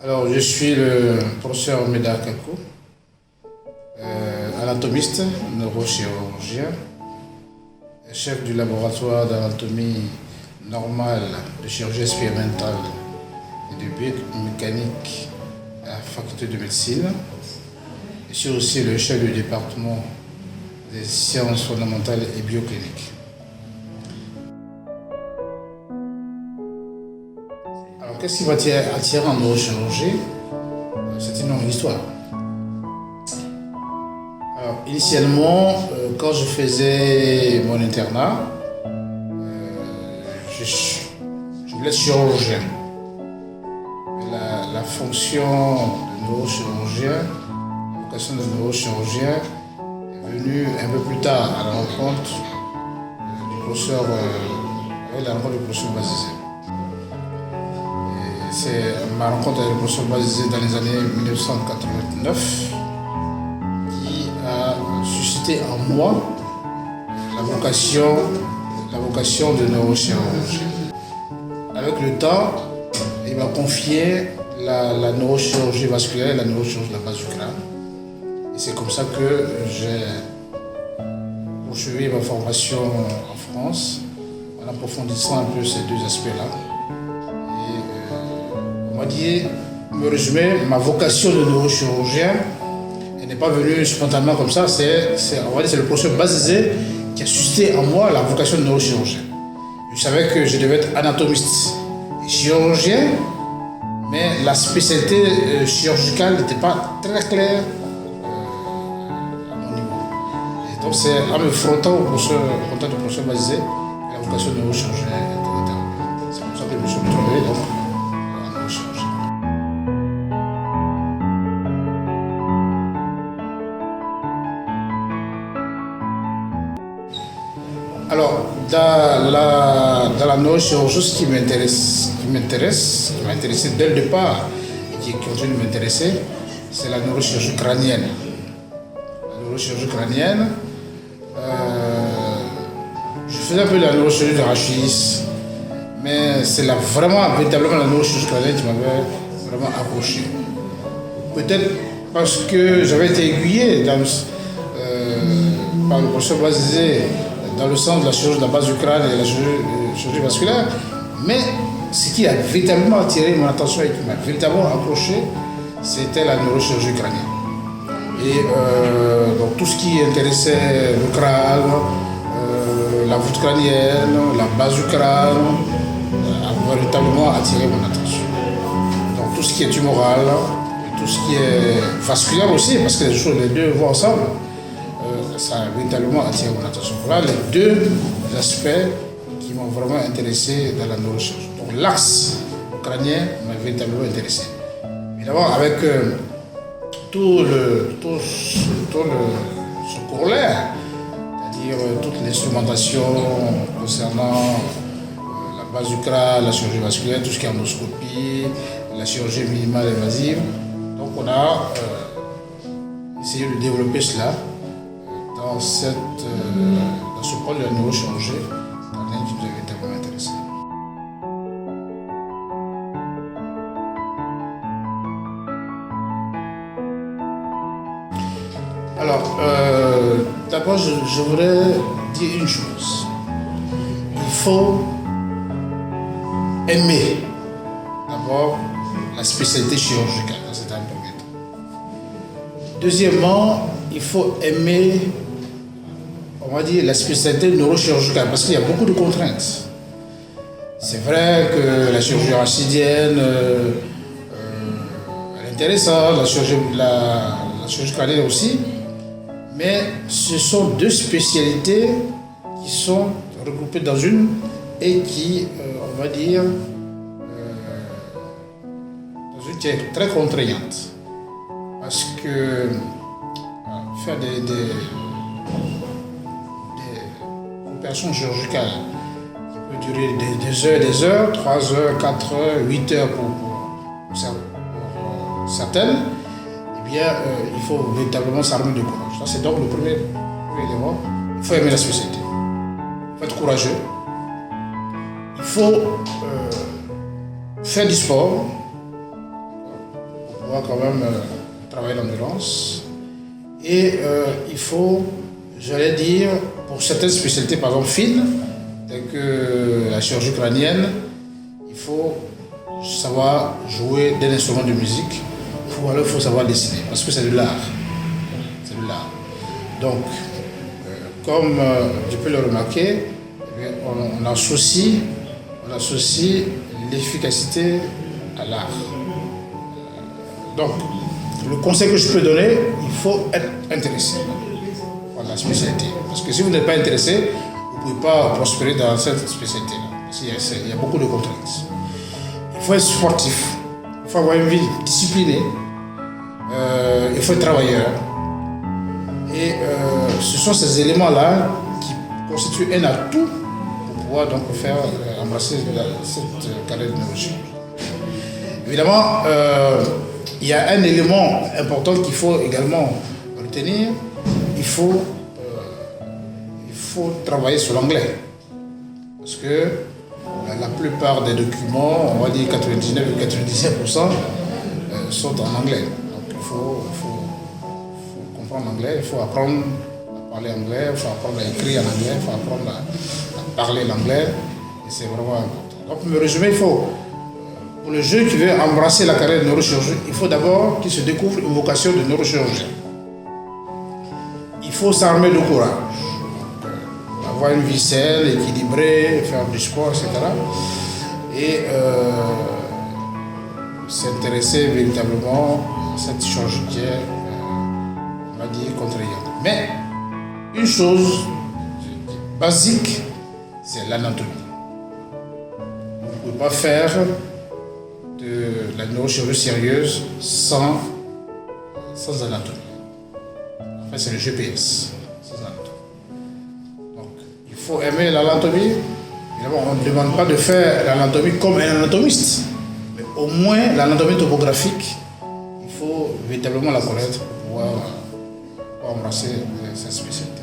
Alors, je suis le professeur Meda Kakou, anatomiste, neurochirurgien, chef du laboratoire d'anatomie normale de chirurgie expérimentale et de biomécanique à la faculté de médecine. Je suis aussi le chef du département des sciences fondamentales et biocliniques. Alors, qu'est-ce qui m'a attiré en neurochirurgie? C'est une longue histoire. Alors, initialement, quand je faisais mon internat, je voulais être chirurgien. La fonction de neurochirurgien, la vocation de neurochirurgien est venue un peu plus tard à la rencontre du professeur Bazizé. C'est ma rencontre avec le professeur Bazizé dans les années 1989 qui a suscité en moi la vocation de neurochirurgien. Avec le temps, il m'a confié la neurochirurgie vasculaire et la neurochirurgie de la base du crâne. Et c'est comme ça que j'ai poursuivi ma formation en France en approfondissant un peu ces deux aspects-là. On m'a dit, me résumer, ma vocation de neurochirurgien, elle n'est pas venue spontanément comme ça, c'est le professeur Bazizé qui a suscité en moi la vocation de neurochirurgien. Je savais que je devais être anatomiste et chirurgien, mais la spécialité chirurgicale n'était pas très claire à mon niveau. Et donc c'est en me frottant au contact du professeur Bazizé que la vocation de neurochirurgien est arrivée. C'est comme ça que je me suis retrouvé donc en neurochirurgie. Alors, dans la neurochirurgie, ce qui m'a intéressé dès le départ et qui continue de m'intéresser, c'est la neurochirurgie crânienne. La neurochirurgie crânienne, je faisais un peu de la neurochirurgie de rachis, mais c'est véritablement la neurochirurgie crânienne qui m'avait vraiment accroché. Peut-être parce que j'avais été aiguillé par le professeur Bazizé dans le sens de la chirurgie de la base du crâne et la chirurgie vasculaire, mais ce qui a véritablement attiré mon attention et qui m'a véritablement accroché, c'était la neurochirurgie crânienne. Et donc tout ce qui intéressait le crâne, la voûte crânienne, la base du crâne, a véritablement attiré mon attention. Donc tout ce qui est tumoral, tout ce qui est vasculaire aussi, parce que les deux vont ensemble, ça a véritablement attiré mon attention. Voilà les deux aspects qui m'ont vraiment intéressé dans la neurochirurgie. Donc l'axe crânien m'a véritablement intéressé. Évidemment, avec tout ce corollaire, c'est-à-dire toute l'instrumentation concernant la base du crâne, la chirurgie vasculaire, tout ce qui est endoscopie, la chirurgie minimale invasive. Donc on a essayé de développer cela dans ce pôle de la neurochirurgie crânienne qui nous avait tellement intéressé. Alors, d'abord, je voudrais dire une chose. Il faut aimer d'abord la spécialité chirurgicale, c'est un premier temps. Deuxièmement, il faut aimer, on va dire, la spécialité neurochirurgicale, parce qu'il y a beaucoup de contraintes. C'est vrai que la chirurgie rachidienne elle est intéressante, la chirurgie crânienne aussi, mais ce sont deux spécialités qui sont regroupées dans une et qui, on va dire, dans une qui est très contraignante. Parce que faire des opérations chirurgicales qui peuvent durer des heures, 3 heures, 4 heures, 8 heures pour certaines, eh bien, il faut véritablement s'armer de courage. Ça, c'est donc le premier élément. Il faut aimer la spécialité. Il faut être courageux. il faut faire du sport pour pouvoir quand même travailler l'endurance. Et il faut, j'allais dire, pour certaines spécialités, par exemple fines, telles que la chirurgie crânienne, il faut savoir jouer d'un instrument de musique, il faut savoir dessiner, parce que c'est de l'art. C'est de l'art. Donc, comme tu peux le remarquer, on associe l'efficacité à l'art. Donc, le conseil que je peux donner, il faut être intéressé par la spécialité. Parce que si vous n'êtes pas intéressé, vous ne pouvez pas prospérer dans cette spécialité-là. Il y a beaucoup de contraintes. Il faut être sportif, il faut avoir une vie disciplinée, il faut être travailleur. Et ce sont ces éléments-là qui constituent un atout pour pouvoir donc faire embrasser cette carrière de neurochirurgie. Évidemment, il y a un élément important qu'il faut également retenir. Il faut travailler sur l'anglais. Parce que la plupart des documents, on va dire 99 ou 97%, sont en anglais. Donc il faut comprendre l'anglais, il faut apprendre à parler anglais, il faut apprendre à écrire en anglais, il faut apprendre à parler l'anglais. Et c'est vraiment important. Donc pour me résumer, il faut, pour le jeune qui veut embrasser la carrière de neurochirurgien, il faut d'abord qu'il se découvre une vocation de neurochirurgien. Il faut s'armer de courage. Avoir une vie saine, équilibrée, faire du sport, etc. Et s'intéresser véritablement à cette chirurgie qui est, on va dire, contraignante. Mais une chose basique, c'est l'anatomie. Vous ne pouvez pas faire de la neurochirurgie sérieuse sans anatomie. En fait, c'est le GPS. Il faut aimer l'anatomie. Évidemment, on ne demande pas de faire l'anatomie comme un anatomiste, mais au moins l'anatomie topographique, il faut véritablement la connaître pour pouvoir embrasser cette spécialité.